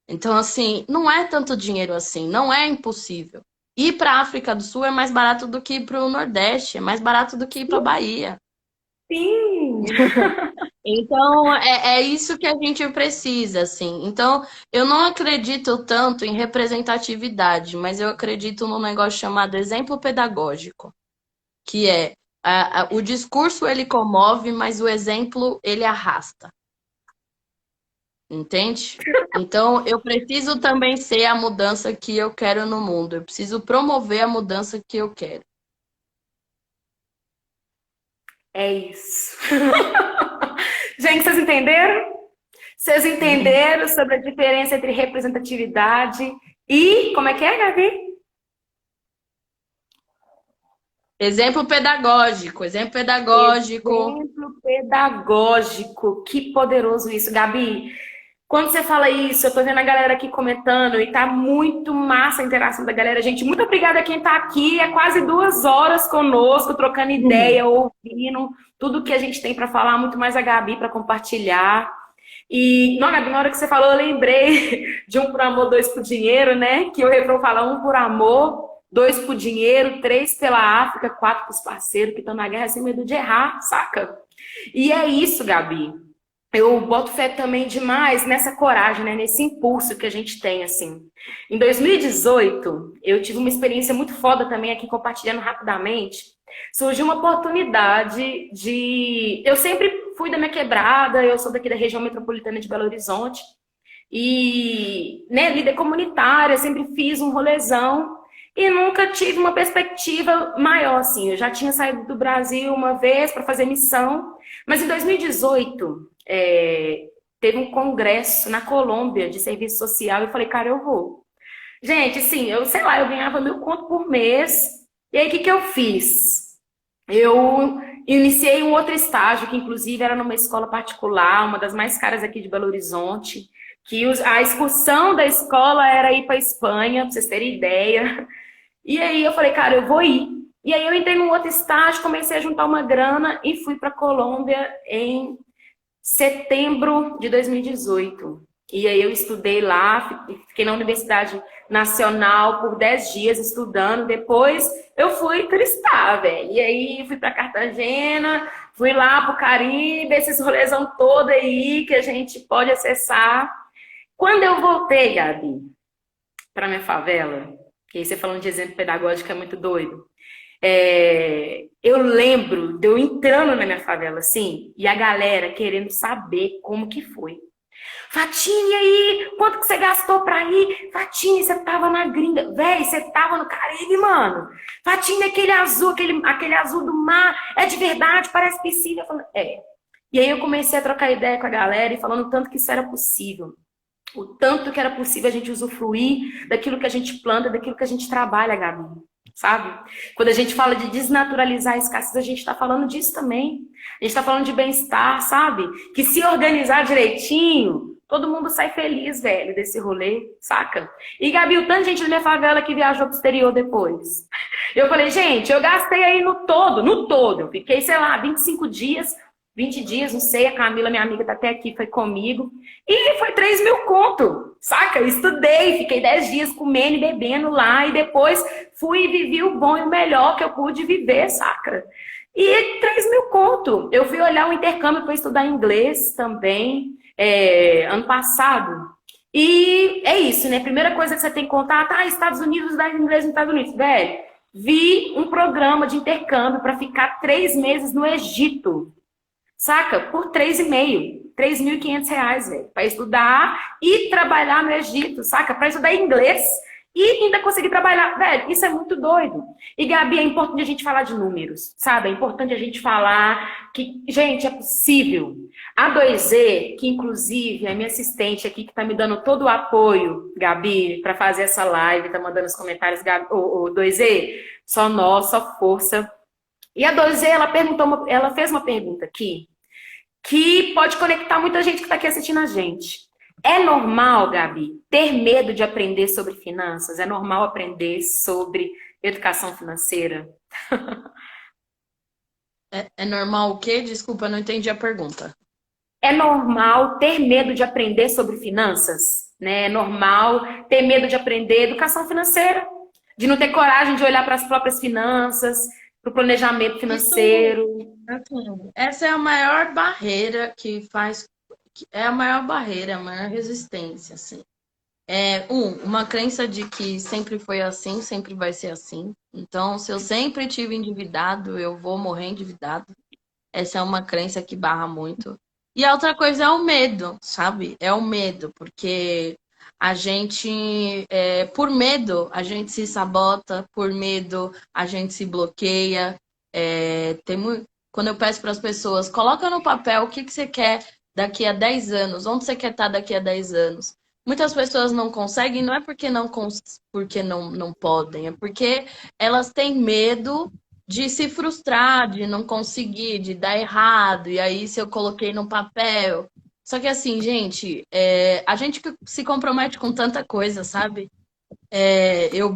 B: Então, assim, não é tanto dinheiro assim, não é impossível. Ir para a África do Sul é mais barato do que ir para o Nordeste, é mais barato do que ir para a Bahia.
A: Sim!
B: Então, é isso que a gente precisa, assim. Então, eu não acredito tanto em representatividade, mas eu acredito num negócio chamado exemplo pedagógico, que é o discurso ele comove, mas o exemplo ele arrasta. Entende? Então, eu preciso também ser a mudança que eu quero no mundo. Eu preciso promover a mudança que eu quero.
A: É isso. Gente, vocês entenderam? Vocês entenderam sobre a diferença entre representatividade e... Como é que é, Gabi?
B: Exemplo pedagógico, exemplo pedagógico.
A: Exemplo pedagógico. Que poderoso isso, Gabi. Quando você fala isso, eu tô vendo a galera aqui comentando e tá muito massa a interação da galera. Gente, muito obrigada a quem tá aqui. É quase 2 horas conosco, trocando ideia, ouvindo tudo que a gente tem para falar, muito mais a Gabi para compartilhar. E, não, Gabi, na hora que você falou, eu lembrei de um por amor, dois por dinheiro, né? Que o refrão fala um por amor, dois por dinheiro, três pela África, quatro pros parceiros que estão na guerra sem medo de errar, saca? E é isso, Gabi. Eu boto fé também demais nessa coragem, né? Nesse impulso que a gente tem, assim. Em 2018, eu tive uma experiência muito foda também aqui, compartilhando rapidamente. Surgiu uma oportunidade de... Eu sempre fui da minha quebrada, eu sou daqui da região metropolitana de Belo Horizonte. E, né, líder comunitária, sempre fiz um rolezão. E nunca tive uma perspectiva maior, assim. Eu já tinha saído do Brasil uma vez para fazer missão. Mas em 2018... teve um congresso na Colômbia de serviço social e eu falei, cara, eu vou. Gente, assim, eu sei lá, eu ganhava 1.000 conto por mês. E aí, o que que eu fiz? Eu iniciei um outro estágio, que inclusive era numa escola particular, uma das mais caras aqui de Belo Horizonte, que a excursão da escola era ir para Espanha, para vocês terem ideia. E aí eu falei, cara, eu vou ir. E aí eu entrei num outro estágio, comecei a juntar uma grana e fui para Colômbia em setembro de 2018. E aí eu estudei lá, fiquei na Universidade Nacional por 10 dias estudando. Depois eu fui turistar, velho. E aí fui para Cartagena, fui lá pro Caribe, esses rolezão todo aí que a gente pode acessar. Quando eu voltei, Gabi, para minha favela, que aí você falando de exemplo pedagógico é muito doido. Eu lembro de eu entrando na minha favela, assim, e a galera querendo saber como que foi. Fatinha, e aí? Quanto que você gastou pra ir? Fatinha, você tava na gringa. Véi, você tava no Caribe, mano. Fatinha, aquele azul, aquele azul do mar, é de verdade, parece piscina. Eu falei, é. E aí eu comecei a trocar ideia com a galera e falando o tanto que isso era possível. O tanto que era possível a gente usufruir daquilo que a gente planta, daquilo que a gente trabalha, Gabi. Sabe? Quando a gente fala de desnaturalizar a escassez, a gente está falando disso também. A gente está falando de bem-estar, sabe? Que se organizar direitinho, todo mundo sai feliz, velho, desse rolê, saca? E, Gabi, o tanto de gente da minha favela que viajou pro exterior depois. Eu falei, gente, eu gastei aí no todo. Eu fiquei, sei lá, 25 dias, 20 dias, não sei, a Camila, minha amiga, tá até aqui, foi comigo. E foi 3.000 conto, saca? Eu estudei, fiquei 10 dias comendo e bebendo lá. E depois fui e vivi o bom e o melhor que eu pude viver, saca? E 3.000 conto. Eu fui olhar o intercâmbio para estudar inglês também, ano passado. E é isso, né? Primeira coisa que você tem que contar, tá, Estados Unidos, estudar inglês nos Estados Unidos. Velho, vi um programa de intercâmbio para ficar 3 meses no Egito. Saca? Por 3,5. R$ 3.500, velho. Pra estudar e trabalhar no Egito, saca? Pra estudar inglês e ainda conseguir trabalhar. Velho, isso é muito doido. E, Gabi, é importante a gente falar de números, sabe? É importante a gente falar que, gente, é possível. A 2E, que inclusive é minha assistente aqui, que tá me dando todo o apoio, Gabi, pra fazer essa live, tá mandando os comentários, Gabi, o 2E, só nós, só força. E a 2E, ela fez uma pergunta aqui, que pode conectar muita gente que está aqui assistindo a gente. É normal, Gabi, ter medo de aprender sobre finanças? É normal aprender sobre Educação financeira.
B: É normal o quê? Desculpa, não entendi a pergunta.
A: É normal ter medo de aprender sobre finanças, né? É normal ter medo de aprender educação financeira, de não ter coragem de olhar para as próprias finanças, para o planejamento
B: Isso,
A: financeiro.
B: assim, essa é a maior barreira que faz, é a maior barreira, a maior resistência, assim. Uma crença de que sempre foi assim, sempre vai ser assim. Então, se eu sempre tive endividado, eu vou morrer endividado. Essa é uma crença que barra muito. E a outra coisa é o medo, sabe? É o medo, porque a gente, por medo, a gente se sabota, por medo, a gente se bloqueia. Quando eu peço para as pessoas, coloca no papel o que que você quer daqui a 10 anos, onde você quer estar daqui a 10 anos. Muitas pessoas não conseguem, não é porque não podem, é porque elas têm medo de se frustrar, de não conseguir, de dar errado, e aí se eu coloquei no papel. Só que assim, gente, a gente que se compromete com tanta coisa, sabe?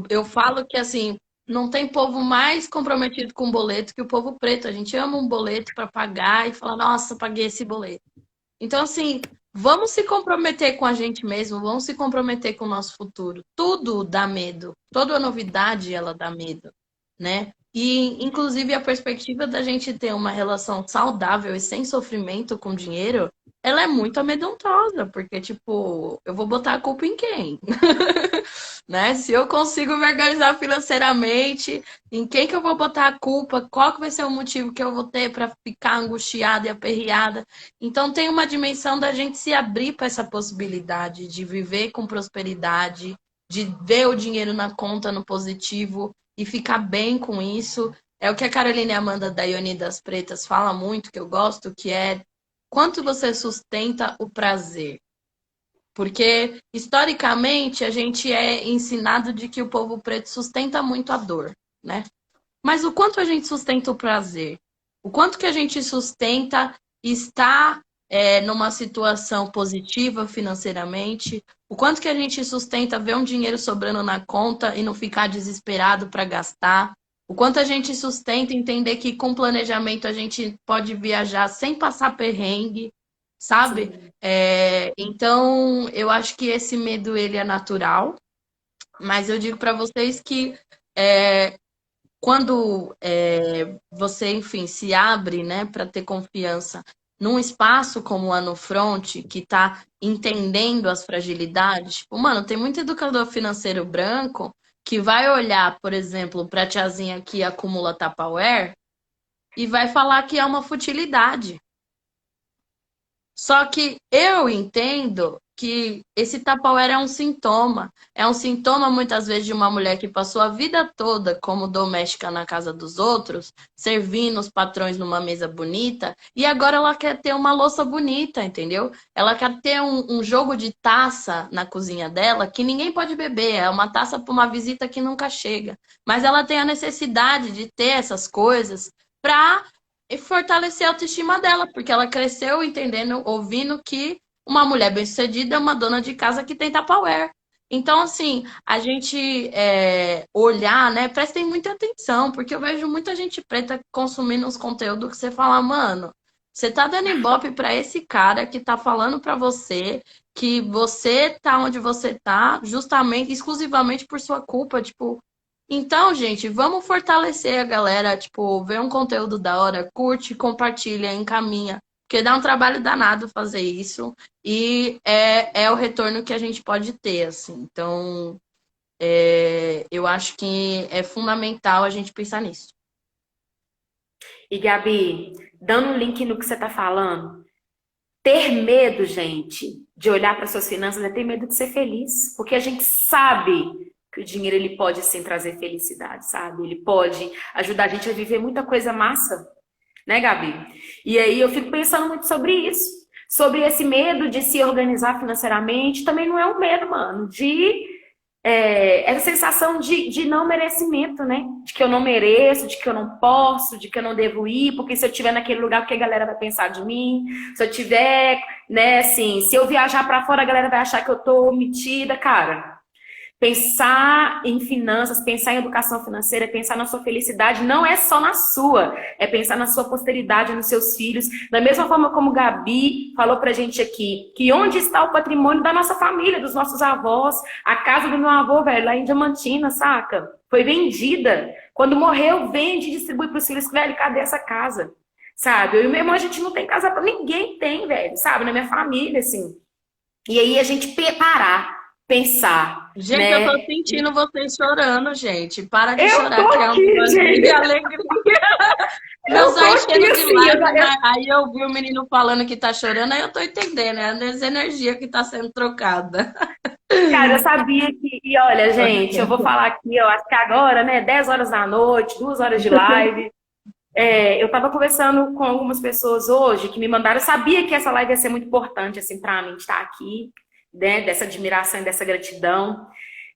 B: Eu falo que assim, não tem povo mais comprometido com boleto que o povo preto. A gente ama um boleto para pagar e falar, nossa, paguei esse boleto. Então, assim, vamos se comprometer com a gente mesmo, vamos se comprometer com o nosso futuro. Tudo dá medo, toda novidade ela dá medo, né? E, inclusive, a perspectiva da gente ter uma relação saudável e sem sofrimento com dinheiro, ela é muito amedrontosa, porque, tipo, eu vou botar a culpa em quem? Né? Se eu consigo me organizar financeiramente, em quem que eu vou botar a culpa? Qual que vai ser o motivo que eu vou ter para ficar angustiada e aperreada? Então tem uma dimensão da gente se abrir para essa possibilidade de viver com prosperidade, de ver o dinheiro na conta no positivo e ficar bem com isso. É o que a Caroline Amanda da Ione das Pretas fala muito, que eu gosto, que é quanto você sustenta o prazer. Porque, historicamente, a gente é ensinado de que o povo preto sustenta muito a dor, né? Mas o quanto a gente sustenta o prazer? O quanto que a gente sustenta estar numa situação positiva financeiramente? O quanto que a gente sustenta ver um dinheiro sobrando na conta e não ficar desesperado para gastar? O quanto a gente sustenta entender que com planejamento a gente pode viajar sem passar perrengue, sabe?
A: Sim.
B: Então, eu acho que esse medo ele é natural, mas eu digo para vocês que quando você, enfim, se abre, né, para ter confiança num espaço como lá no Front, que está entendendo as fragilidades, tipo, mano, tem muito educador financeiro branco que vai olhar, por exemplo, para a tiazinha que acumula Tupperware e vai falar que é uma futilidade. Só que eu entendo que esse Tupperware é um sintoma. É um sintoma, muitas vezes, de uma mulher que passou a vida toda como doméstica na casa dos outros, servindo os patrões numa mesa bonita, e agora ela quer ter uma louça bonita, entendeu? Ela quer ter um jogo de taça na cozinha dela que ninguém pode beber. É uma taça para uma visita que nunca chega. Mas ela tem a necessidade de ter essas coisas para e fortalecer a autoestima dela, porque ela cresceu entendendo, ouvindo que uma mulher bem-sucedida é uma dona de casa que tem Tupperware. Então, assim, a gente olhar, né? Prestem muita atenção, porque eu vejo muita gente preta consumindo uns conteúdos que você fala, mano, você tá dando ibope pra esse cara que tá falando pra você que você tá onde você tá, justamente, exclusivamente por sua culpa, tipo, então, gente, vamos fortalecer a galera, tipo, vê um conteúdo da hora, curte, compartilha, encaminha, porque dá um trabalho danado fazer isso e é o retorno que a gente pode ter, assim. Então, eu acho que é fundamental a gente pensar nisso.
A: E Gabi, dando um link no que você está falando, ter medo, gente, de olhar para suas finanças é ter medo de ser feliz, porque a gente sabe que o dinheiro ele pode sim trazer felicidade, sabe? Ele pode ajudar a gente a viver muita coisa massa, né, Gabi? E aí eu fico pensando muito sobre isso, sobre esse medo de se organizar financeiramente. Também não é um medo, mano, essa sensação de não merecimento, né? De que eu não mereço, de que eu não posso, de que eu não devo ir, porque se eu estiver naquele lugar, o que a galera vai pensar de mim? Se eu tiver, né, assim, se eu viajar pra fora, a galera vai achar que eu tô metida, cara. Pensar em finanças, pensar em educação financeira, pensar na sua felicidade, não é só na sua, é pensar na sua posteridade, nos seus filhos. Da mesma forma como Gabi falou pra gente aqui, que onde está o patrimônio da nossa família, dos nossos avós, a casa do meu avô, velho, lá em Diamantina, saca? Foi vendida. Quando morreu, vende e distribui pros filhos, velho, cadê essa casa? Sabe? Eu e meu irmão, a gente não tem casa pra ninguém tem, velho, sabe? Na minha família, assim. E aí a gente parar, pensar,
B: Gente, eu tô
A: né?
B: sentindo vocês chorando, gente. Para de
A: Eu tô
B: chorar, que é um
A: aqui,
B: negócio de
A: gente.
B: alegria. Eu
A: Eu
B: só
A: tô aqui
B: enchendo de
A: assim.
B: lágrimas, aí eu vi o menino falando que tá chorando, aí eu tô entendendo, é a energia que tá sendo trocada.
A: Cara, eu sabia que. E olha, gente, eu vou falar aqui, eu acho que agora, né, 10 horas da noite, 2 horas de live. Eu tava conversando com algumas pessoas hoje que me mandaram. Eu sabia que essa live ia ser muito importante, assim, pra mim, estar aqui, né, dessa admiração e dessa gratidão.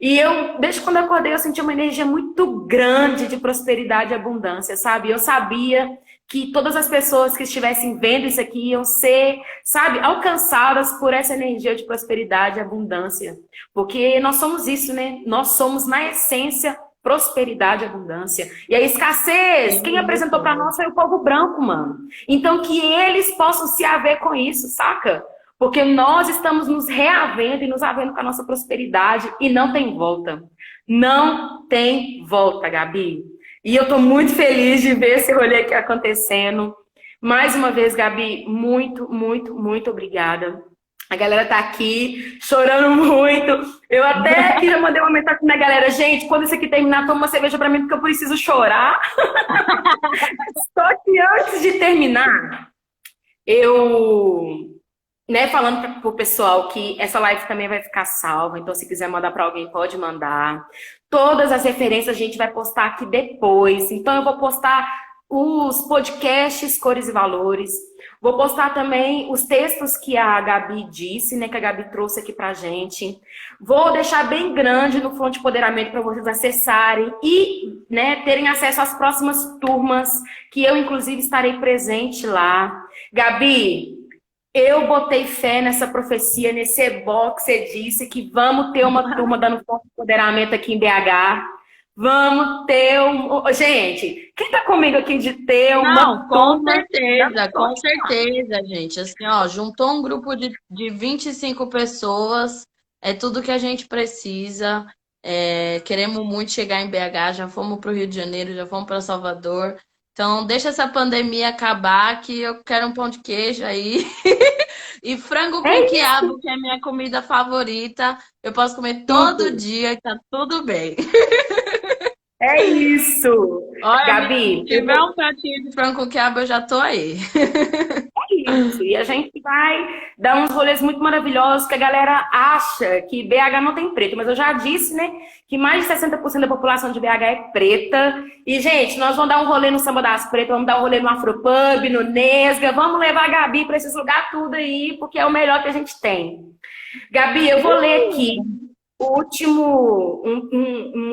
A: E eu, desde quando eu acordei, eu senti uma energia muito grande de prosperidade e abundância, sabe? Eu sabia que todas as pessoas que estivessem vendo isso aqui iam ser, sabe, alcançadas por essa energia de prosperidade e abundância. Porque nós somos isso, né? Nós somos, na essência, prosperidade e abundância. E a escassez, quem apresentou para nós foi o povo branco, mano. Então, que eles possam se haver com isso, saca? Porque nós estamos nos reavendo e nos havendo com a nossa prosperidade e não tem volta. Não tem volta, Gabi. E eu tô muito feliz de ver esse rolê aqui acontecendo. Mais uma vez, Gabi, muito, muito, muito obrigada. A galera tá aqui chorando muito. Eu até queria mandar uma mensagem pra galera. Gente, quando isso aqui terminar, toma uma cerveja pra mim, porque eu preciso chorar. Só que antes de terminar, eu, né, falando pro pessoal que essa live também vai ficar salva. Então, se quiser mandar pra alguém, pode mandar. Todas as referências a gente vai postar aqui depois. Então, eu vou postar os podcasts Cores e Valores. Vou postar também os textos que a Gabi disse, né, que a Gabi trouxe aqui pra gente. Vou deixar bem grande no Fonte Empoderamento para vocês acessarem e, né, terem acesso às próximas turmas, que eu, inclusive, estarei presente lá. Gabi, eu botei fé nessa profecia, nesse ebó que você disse, que vamos ter uma turma dando Fonte Empoderamento aqui em BH. Vamos ter um... Gente, quem tá comigo aqui de ter uma
B: Não,
A: turma...
B: com certeza, gente. Assim, ó, juntou um grupo de 25 pessoas, é tudo que a gente precisa. Queremos muito chegar em BH, já fomos para o Rio de Janeiro, já fomos para Salvador. Então, deixa essa pandemia acabar, que eu quero um pão de queijo aí. E frango com quiabo, que é a minha comida favorita. Eu posso comer todo dia e tá tudo bem.
A: É isso!
B: Olha,
A: Gabi,
B: se tiver um pratinho de frango com quiabo, eu já tô aí.
A: é isso. E a gente vai dar uns rolês muito maravilhosos que a galera acha que BH não tem preto. Mas eu já disse, né, que mais de 60% da população de BH é preta. E, gente, nós vamos dar um rolê no Samba das Pretas, vamos dar um rolê no Afropub, no Nesga. Vamos levar a Gabi para esses lugares tudo aí, porque é o melhor que a gente tem. Gabi, eu vou ler aqui um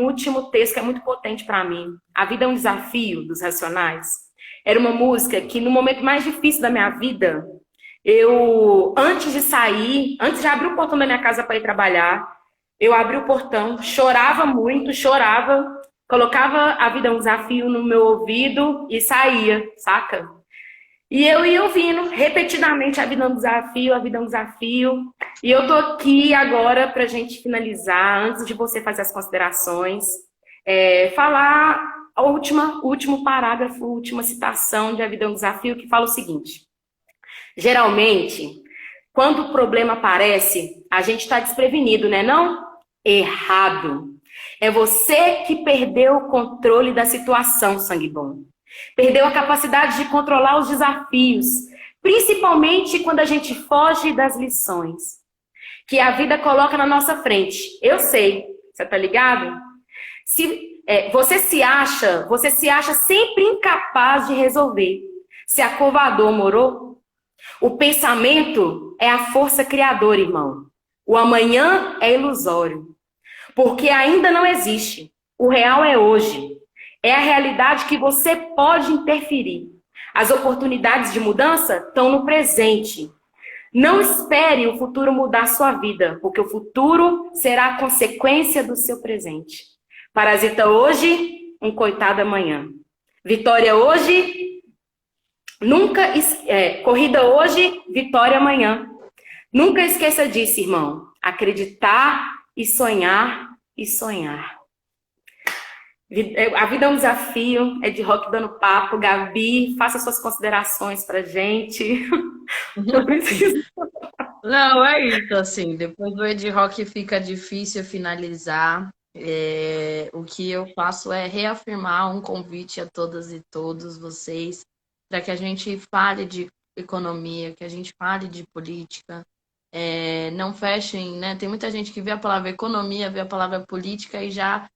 A: último texto que é muito potente para mim. A Vida é um Desafio, dos Racionais. Era uma música que, no momento mais difícil da minha vida, eu, antes de sair, antes de abrir o portão da minha casa para ir trabalhar, eu abri o portão, chorava muito, chorava, colocava A Vida é um Desafio no meu ouvido e saía, saca? E eu ia ouvindo repetidamente A Vida é um Desafio, A Vida é um Desafio. E eu tô aqui agora pra gente finalizar, antes de você fazer as considerações, falar o último parágrafo, a última citação de A Vida é um Desafio, que fala o seguinte: geralmente, quando o problema aparece, a gente está desprevenido, né? Não? Errado. É você que perdeu o controle da situação, sangue bom. Perdeu a capacidade de controlar os desafios, principalmente quando a gente foge das lições que a vida coloca na nossa frente. Eu sei, você tá ligado? Você se acha sempre incapaz de resolver. Se acovardou, morou? O pensamento é a força criadora, irmão. O amanhã é ilusório, porque ainda não existe. O real é hoje. É a realidade que você pode interferir. As oportunidades de mudança estão no presente. Não espere o futuro mudar sua vida, porque o futuro será a consequência do seu presente. Parasita hoje, um coitado amanhã. Vitória hoje, corrida hoje, vitória amanhã. Nunca esqueça disso, irmão. Acreditar e sonhar e sonhar. A vida é um desafio, é de rock dando papo. Gabi, faça suas considerações pra gente. Eu preciso.
B: Não, é isso, assim, depois do Ed Rock fica difícil finalizar. O que eu faço é reafirmar um convite a todas e todos vocês para que a gente fale de economia, que a gente fale de política. Não fechem, né? Tem muita gente que vê a palavra economia, vê a palavra política e já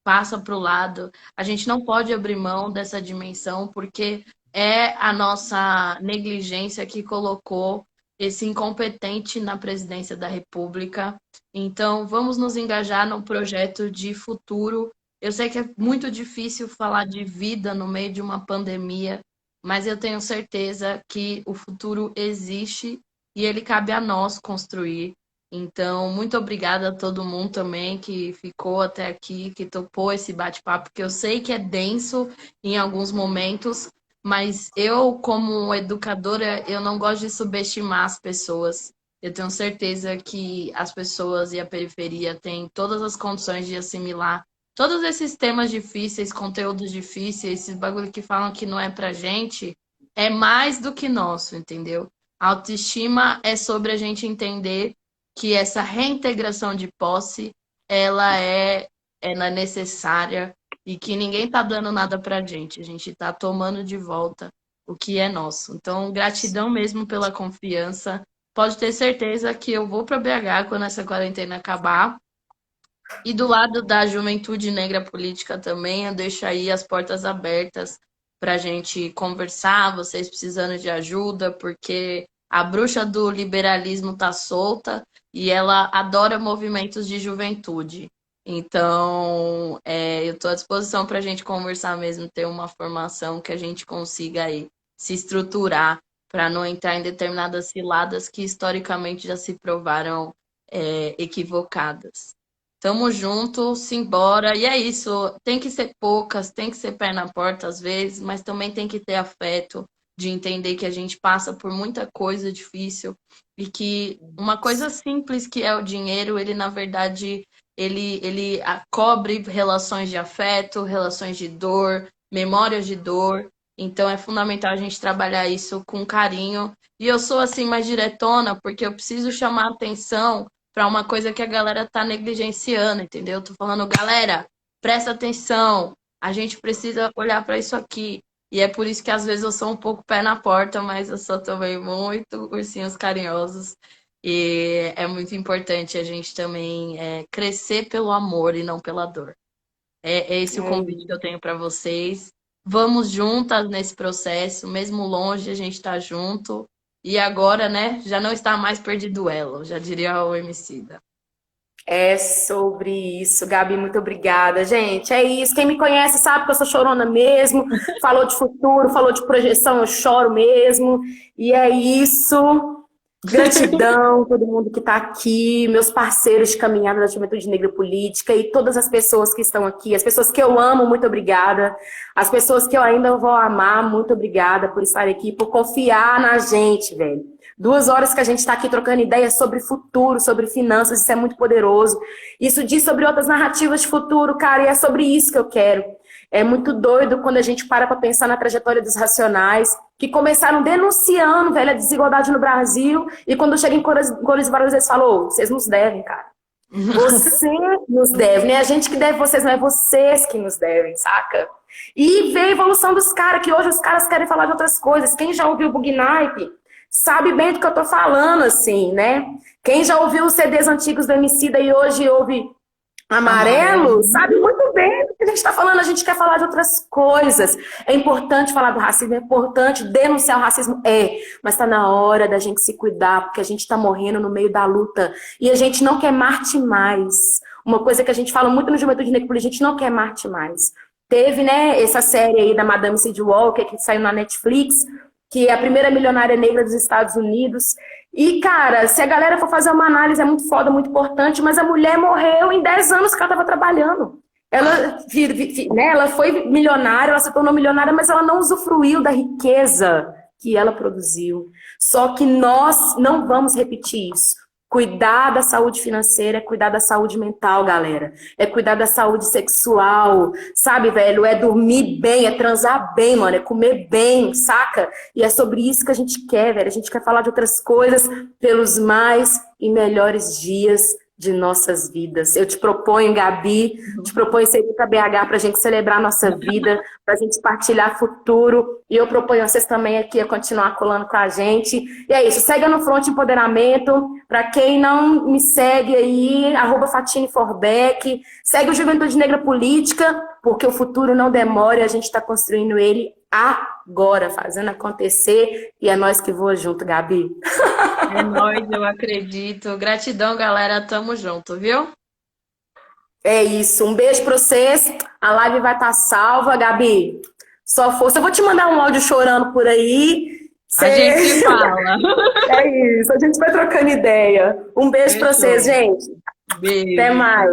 B: passa para o lado. A gente não pode abrir mão dessa dimensão, porque é a nossa negligência que colocou esse incompetente na presidência da República. Então, vamos nos engajar num projeto de futuro. Eu sei que é muito difícil falar de vida no meio de uma pandemia, mas eu tenho certeza que o futuro existe e ele cabe a nós construir. Então, muito obrigada a todo mundo também que ficou até aqui, que topou esse bate-papo, porque eu sei que é denso em alguns momentos, mas eu, como educadora, eu não gosto de subestimar as pessoas. Eu tenho certeza que as pessoas e a periferia têm todas as condições de assimilar todos esses temas difíceis, conteúdos difíceis, esses bagulho que falam que não é pra gente, é mais do que nosso, entendeu? A autoestima é sobre a gente entender que essa reintegração de posse, ela é necessária e que ninguém tá dando nada pra gente. A gente tá tomando de volta o que é nosso. Então, gratidão mesmo pela confiança. Pode ter certeza que eu vou para BH quando essa quarentena acabar. E do lado da Juventude Negra Política também, eu deixo aí as portas abertas para a gente conversar, vocês precisando de ajuda, porque a bruxa do liberalismo tá solta e ela adora movimentos de juventude. Então, eu estou à disposição para a gente conversar mesmo, ter uma formação que a gente consiga aí se estruturar para não entrar em determinadas ciladas que historicamente já se provaram equivocadas. Tamo junto, simbora. E é isso. Tem que ser poucas, tem que ser pé na porta às vezes, mas também tem que ter afeto de entender que a gente passa por muita coisa difícil e que uma coisa simples que é o dinheiro, ele na verdade ele cobre relações de afeto, relações de dor, memórias de dor. Então é fundamental a gente trabalhar isso com carinho. E eu sou assim mais diretona porque eu preciso chamar atenção para uma coisa que a galera tá negligenciando, entendeu? Tô falando, galera, presta atenção, a gente precisa olhar para isso aqui. E é por isso que às vezes eu sou um pouco pé na porta, mas eu sou também muito ursinhos carinhosos. E é muito importante a gente também crescer pelo amor e não pela dor. É esse o convite que eu tenho para vocês. Vamos juntas nesse processo, mesmo longe, a gente tá junto. E agora, né, já não está mais perdido ela, já diria o Emicida.
A: É sobre isso, Gabi, muito obrigada. Gente, é isso. Quem me conhece sabe que eu sou chorona mesmo. Falou de futuro, falou de projeção, eu choro mesmo. E é isso. Gratidão, todo mundo que está aqui, meus parceiros de caminhada da Juventude Negra Política e todas as pessoas que estão aqui, as pessoas que eu amo, muito obrigada. As pessoas que eu ainda vou amar, muito obrigada por estar aqui, por confiar na gente, velho. 2 horas que a gente está aqui trocando ideias sobre futuro, sobre finanças, isso é muito poderoso. Isso diz sobre outras narrativas de futuro, cara, e é sobre isso que eu quero. É muito doido quando a gente para pensar na trajetória dos Racionais, que começaram denunciando, velho, a desigualdade no Brasil, e quando chega em Cores e Barulhos, eles falam, vocês nos devem, cara. Você nos deve, não é a gente que deve vocês, não é vocês que nos devem, saca? E ver a evolução dos caras, que hoje os caras querem falar de outras coisas. Quem já ouviu o Bugnipe sabe bem do que eu tô falando, assim, né? Quem já ouviu os CDs antigos do Emicida e hoje ouve Amarelo, sabe muito bem do que a gente está falando. A gente quer falar de outras coisas. É importante falar do racismo, é importante denunciar o racismo, mas está na hora da gente se cuidar, porque a gente está morrendo no meio da luta e a gente não quer Marte mais. Uma coisa que a gente fala muito no Juventude Negra, a gente não quer Marte mais. Teve, né, essa série aí da Madame Cid Walker, que saiu na Netflix, que é a primeira milionária negra dos Estados Unidos. E, cara, se a galera for fazer uma análise, é muito foda, muito importante, mas a mulher morreu em 10 anos que ela estava trabalhando. Ela, né, ela foi milionária, ela se tornou milionária, mas ela não usufruiu da riqueza que ela produziu. Só que nós não vamos repetir isso. Cuidar da saúde financeira é cuidar da saúde mental, galera. É cuidar da saúde sexual, sabe, velho? É dormir bem, é transar bem, mano. É comer bem, saca? E é sobre isso que a gente quer, velho. A gente quer falar de outras coisas pelos mais e melhores dias de nossas vidas. Eu te proponho, Gabi, te proponho você ir para BH para a gente celebrar a nossa vida, para a gente partilhar futuro. E eu proponho vocês também aqui a continuar colando com a gente. E é isso, segue no Front Empoderamento. Para quem não me segue aí, @FatineForbeck. Segue o Juventude Negra Política, porque o futuro não demora e a gente está construindo ele agora, fazendo acontecer. E é nós que voa junto, Gabi.
B: É nóis, eu acredito. Gratidão, galera. Tamo junto, viu?
A: É isso. Um beijo pra vocês. A live vai estar salva, Gabi. Só força. Eu vou te mandar um áudio chorando por aí.
B: A gente se fala.
A: É isso. A gente vai trocando ideia. Um beijo pra vocês, gente.
B: Beijo.
A: Até mais.